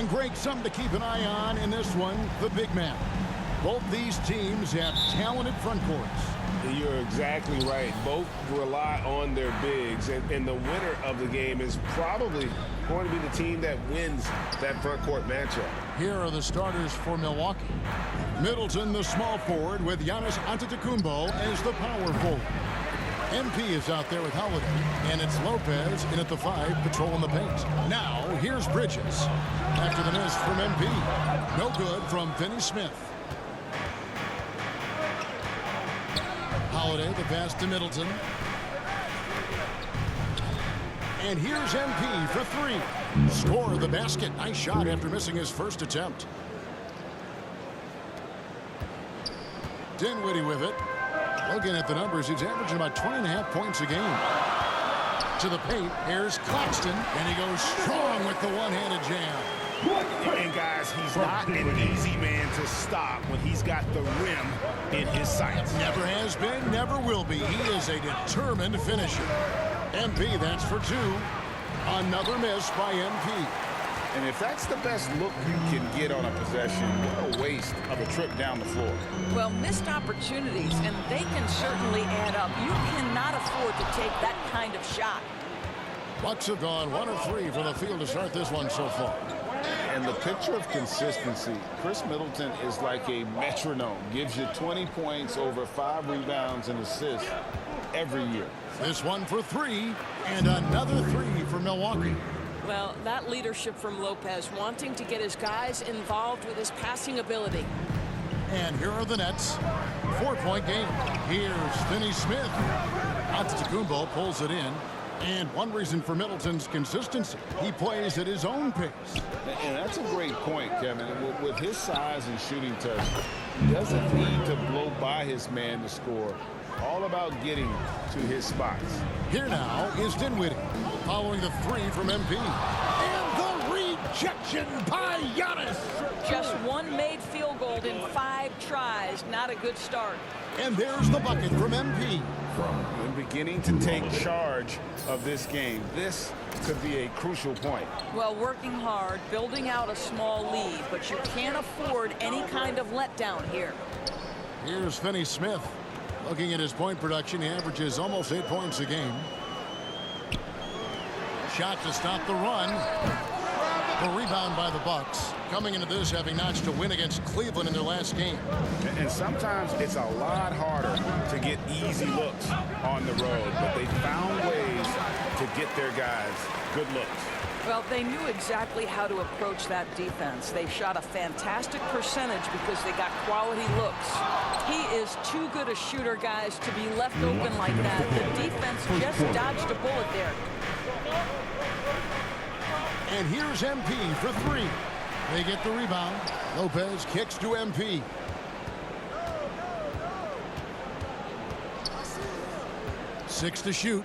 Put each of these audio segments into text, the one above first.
And Greg, something to keep an eye on in this one, the big man. Both these teams have talented front courts. You're exactly right. Both rely on their bigs, and the winner of the game is probably going to be the team that wins that front court matchup. Here are the starters for Milwaukee. Middleton, the small forward, with Giannis Antetokounmpo as the power forward. MP is out there with Holiday, and it's Lopez in at the 5, patrolling the paint. Now, here's Bridges. After the miss from MP. No good from Finney Smith. Holiday, the pass to Middleton. And here's MP for 3. Score the basket. Nice shot after missing his first attempt. Dinwiddie with it. Looking at the numbers, he's averaging about 20.5 points a game. To the paint, here's Claxton, and he goes strong with the one-handed jam. And guys, he's not an easy man to stop when he's got the rim in his sights. Never has been, never will be. He is a determined finisher. MP, that's for 2. Another miss by MP. And if that's the best look you can get on a possession, what a waste of a trip down the floor. Well, missed opportunities, and they can certainly add up. You cannot afford to take that kind of shot. Bucks have gone 1 of 3 from the field to start this one so far. And the picture of consistency, Chris Middleton is like a metronome. Gives you 20 points, over 5 rebounds and assists every year. This one for 3, and another 3 for Milwaukee. Well, that leadership from Lopez, wanting to get his guys involved with his passing ability. And here are the Nets. 4-point game. Here's Finney Smith. Antetokounmpo pulls it in. And one reason for Middleton's consistency, he plays at his own pace. And that's a great point, Kevin. With his size and shooting touch, he doesn't need to blow by his man to score. All about getting to his spots. Here now is Dinwiddie, following the 3 from MP. And the rejection by Giannis. Just one made field goal in 5 tries. Not a good start. And there's the bucket from MP. And beginning to take charge of this game. This could be a crucial point. Well, working hard, building out a small lead, but you can't afford any kind of letdown here. Here's Finney Smith. Looking at his point production, he averages almost 8 points a game. Shot to stop the run. The rebound by the Bucks. Coming into this having notched a win against Cleveland in their last game. And sometimes it's a lot harder to get easy looks on the road, but they found ways to get their guys good looks. Well, they knew exactly how to approach that defense. They shot a fantastic percentage because they got quality looks. He is too good a shooter, guys, to be left open like that. The defense just dodged a bullet there. And here's MP for 3. They get the rebound. Lopez kicks to MP. Six to shoot.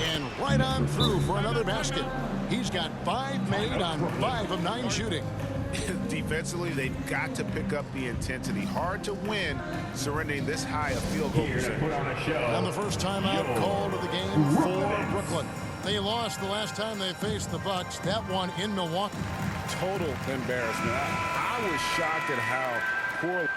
And right on through for another basket. He's got 5 made on 5 of 9 shooting. Defensively, they've got to pick up the intensity. Hard to win surrendering this high a field goal percentage. And the first timeout called of the game for Brooklyn. They lost the last time they faced the Bucks. That one in Milwaukee. Total embarrassment. I was shocked at how poor.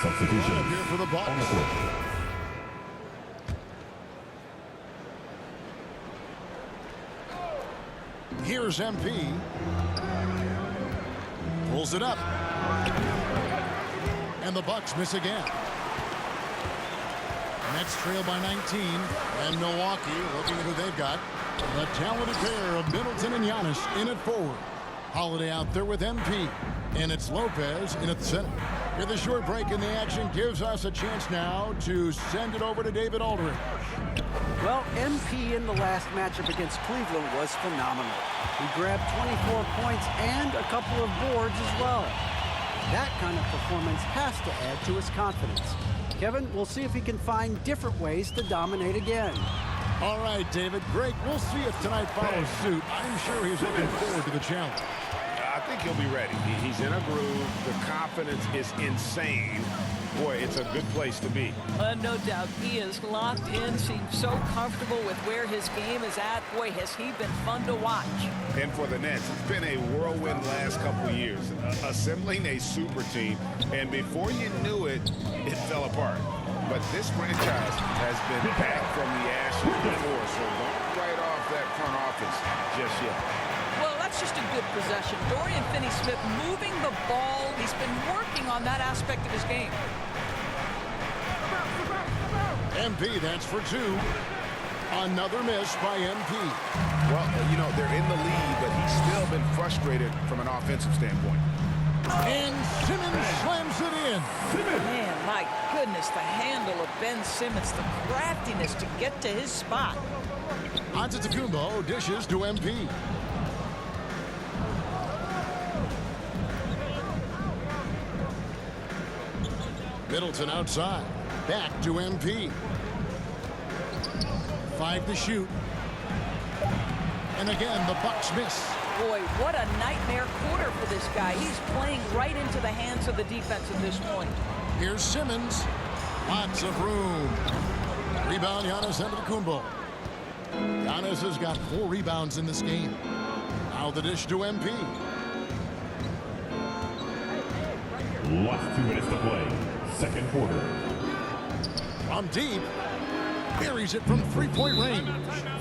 Substitution here for the Bucks. Here's MP. Pulls it up. And the Bucks miss again. Nets trail by 19. And Milwaukee, looking at who they've got. The talented pair of Middleton and Giannis in at forward. Holiday out there with MP. And it's Lopez in at the center. With a short break in the action gives us a chance now to send it over to David Aldridge. Well, MP in the last matchup against Cleveland was phenomenal. He grabbed 24 points and a couple of boards as well. That kind of performance has to add to his confidence. Kevin, we'll see if he can find different ways to dominate again. All right, David. Great. We'll see if tonight follows suit. I'm sure he's looking forward to the challenge. think he'll be ready. He's in a groove. The confidence is insane. Boy, it's a good place to be. No doubt. He is locked in, seems so comfortable with where his game is at. Boy, has he been fun to watch. And for the Nets, it's been a whirlwind last couple of years, assembling a super team. And before you knew it, it fell apart. But this franchise has been back from the ashes before, so don't write off that front office just yet. Well, that's just a good possession. Dorian Finney-Smith moving the ball. He's been working on that aspect of his game. MP, that's for two. Another miss by MP. Well, you know, they're in the lead, but he's still been frustrated from an offensive standpoint. And Simmons slams it in. Man, my goodness, the handle of Ben Simmons, the craftiness to get to his spot. Antetokounmpo dishes to MP. Middleton outside. Back to MP. 5 to shoot. And again, the Bucks miss. Boy, what a nightmare quarter for this guy. He's playing right into the hands of the defense at this point. Here's Simmons. Lots of room. Rebound, Giannis Antetokounmpo. Giannis has got 4 rebounds in this game. Now the dish to MP. Last 2 minutes to play. Second quarter. From deep. Buries it from 3-point range.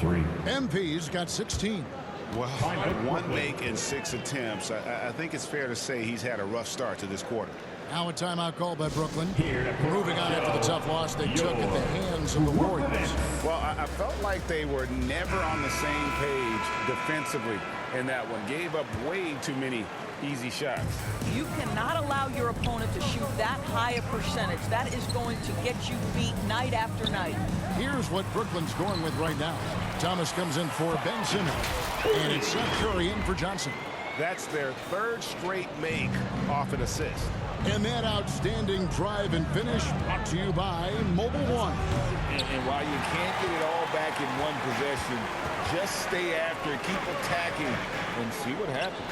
3. MP's got 16. Well, 1 make and 6 attempts. I think it's fair to say he's had a rough start to this quarter. Now a timeout called by Brooklyn. Here to Moving on after the tough loss they took at the hands of the Warriors. Well, I felt like they were never on the same page defensively in that one. Gave up way too many easy shots. You cannot allow your opponent to shoot that high a percentage. That is going to get you beat night after night. Here's what Brooklyn's going with right now. Thomas comes in for Ben Simmons. And it's Seth Curry in for Johnson. That's their 3rd straight make off an assist. And that outstanding drive and finish brought to you by Mobile One. And while you can't get it all back in one possession, just stay after it, keep attacking, and see what happens.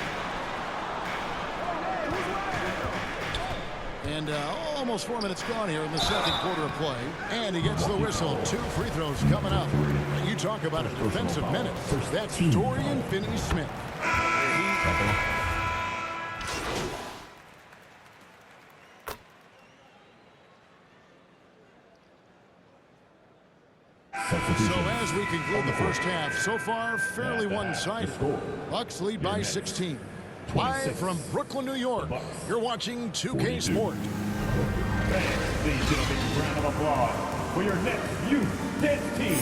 And almost 4 minutes gone here in the second quarter of play. And he gets the whistle. 2 free throws coming up. You talk about a defensive minute. That's Dorian Finney-Smith. So as we conclude the first half, so far fairly one-sided. Bucks lead by 16. Live from Brooklyn, New York, you're watching 2K Sport. Please give a big round of applause for your next youth dance team.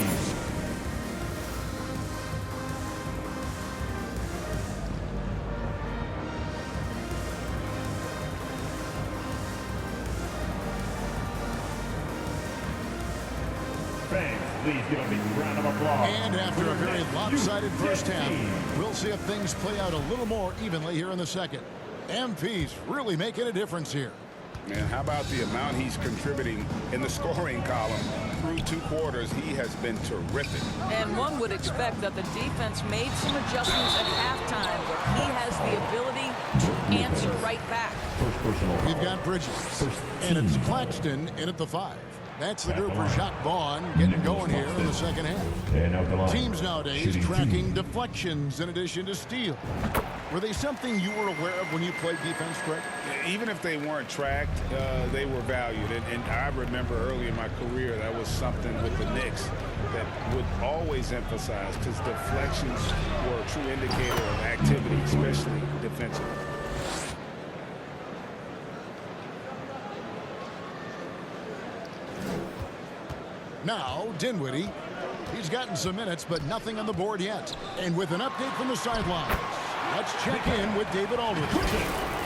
Please give a big round of applause. And after a very lopsided first half, we'll see if things play out a little more evenly here in the second. MP's really making a difference here. Man, how about the amount he's contributing in the scoring column? Through 2 quarters, he has been terrific. And one would expect that the defense made some adjustments at halftime, but he has the ability to answer right back. We've got Bridges, and it's Claxton in at the 5. That's the group for Jacques Vaughn getting going here in the second half. Teams nowadays tracking deflections in addition to steals. Were they something you were aware of when you played defense, Greg? Even if they weren't tracked, they were valued. And I remember early in my career, that was something with the Knicks that would always emphasize, because deflections were a true indicator of activity, especially defensively. Now, Dinwiddie. He's gotten some minutes, but nothing on the board yet. And with an update from the sidelines, let's check in with David Aldridge.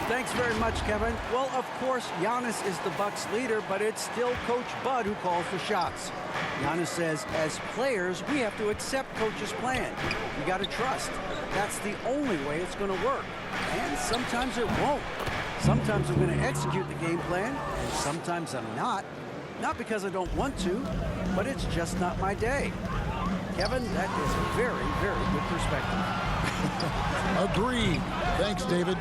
Thanks very much, Kevin. Well, of course, Giannis is the Bucks leader, but it's still Coach Bud who calls the shots. Giannis says, as players, we have to accept Coach's plan. We got to trust. That's the only way it's going to work. And sometimes it won't. Sometimes I'm going to execute the game plan, and sometimes I'm not. Not because I don't want to, but it's just not my day. Kevin, that is a very, very good perspective. Agreed. Thanks, David.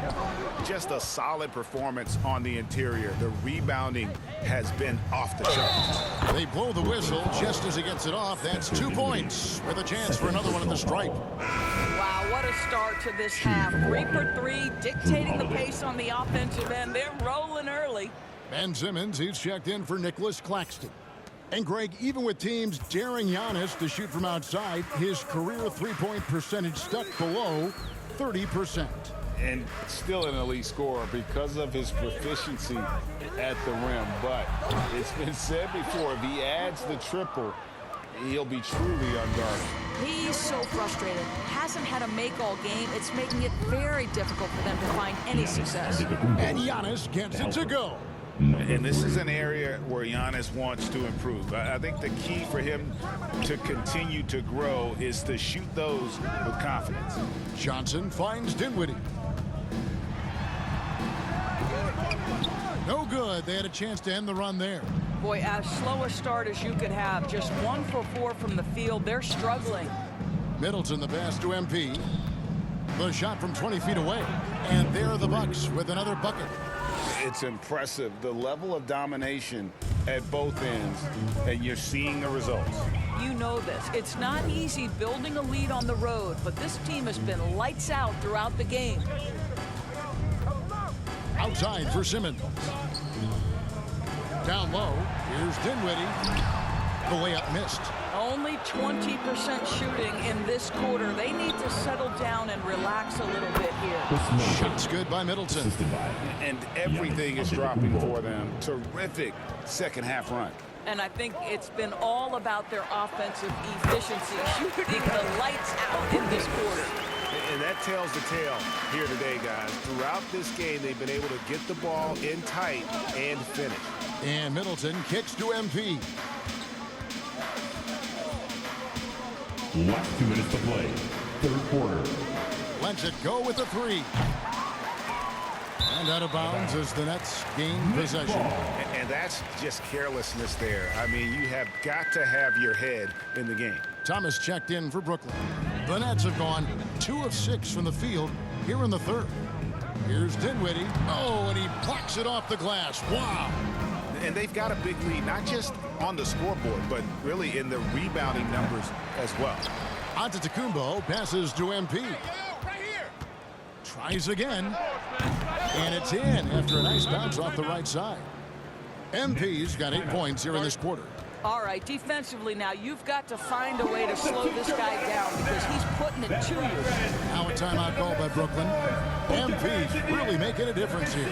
Just a solid performance on the interior. The rebounding has been off the charts. They blow the whistle just as he gets it off. That's 2 points with a chance for another one in the stripe. Wow, what a start to this half. 3 for 3, dictating the pace on the offensive end. They're rolling early. Ben Simmons, he's checked in for Nicholas Claxton. And Greg, even with teams daring Giannis to shoot from outside, his career three-point percentage stuck below 30%. And still an elite scorer because of his proficiency at the rim. But it's been said before, if he adds the triple, he'll be truly unguarded. He's so frustrated. Hasn't had a make-all game. It's making it very difficult for them to find any success. And Giannis gets it to go. And this is an area where Giannis wants to improve. I think the key for him to continue to grow is to shoot those with confidence. Johnson finds Dinwiddie. No good. They had a chance to end the run there. Boy, as slow a start as you could have. Just 1 for 4 from the field. They're struggling. Middleton the pass to MP. The shot from 20 feet away. And there are the Bucks with another bucket. It's impressive, the level of domination at both ends, and you're seeing the results. You know this. It's not easy building a lead on the road, but this team has been lights out throughout the game. Outside for Simmons. Down low. Here's Dinwiddie. The layup missed. Only 20% shooting in this quarter. They need to settle down and relax a little bit here. Shots good by Middleton. And everything is dropping for them. Terrific second half run. And I think it's been all about their offensive efficiency, shooting the lights out in this quarter. And that tells the tale here today, guys. Throughout this game, they've been able to get the ball in tight and finish. And Middleton kicks to MP. Last 2 minutes to play. Third quarter. Lets it go with the three. And out of bounds as the Nets gain possession. And that's just carelessness there. I mean, you have got to have your head in the game. Thomas checked in for Brooklyn. The Nets have gone 2 of 6 from the field here in the third. Here's Dinwiddie. Oh, and he blocks it off the glass. Wow. And they've got a big lead, not just on the scoreboard, but really in the rebounding numbers as well. Antetokounmpo passes to MP. Tries again. And it's in after a nice bounce off the right side. MP's got 8 points here in this quarter. All right, defensively now, you've got to find a way to slow this guy down because he's putting it to you. Now a timeout call by Brooklyn. MP's really making a difference here.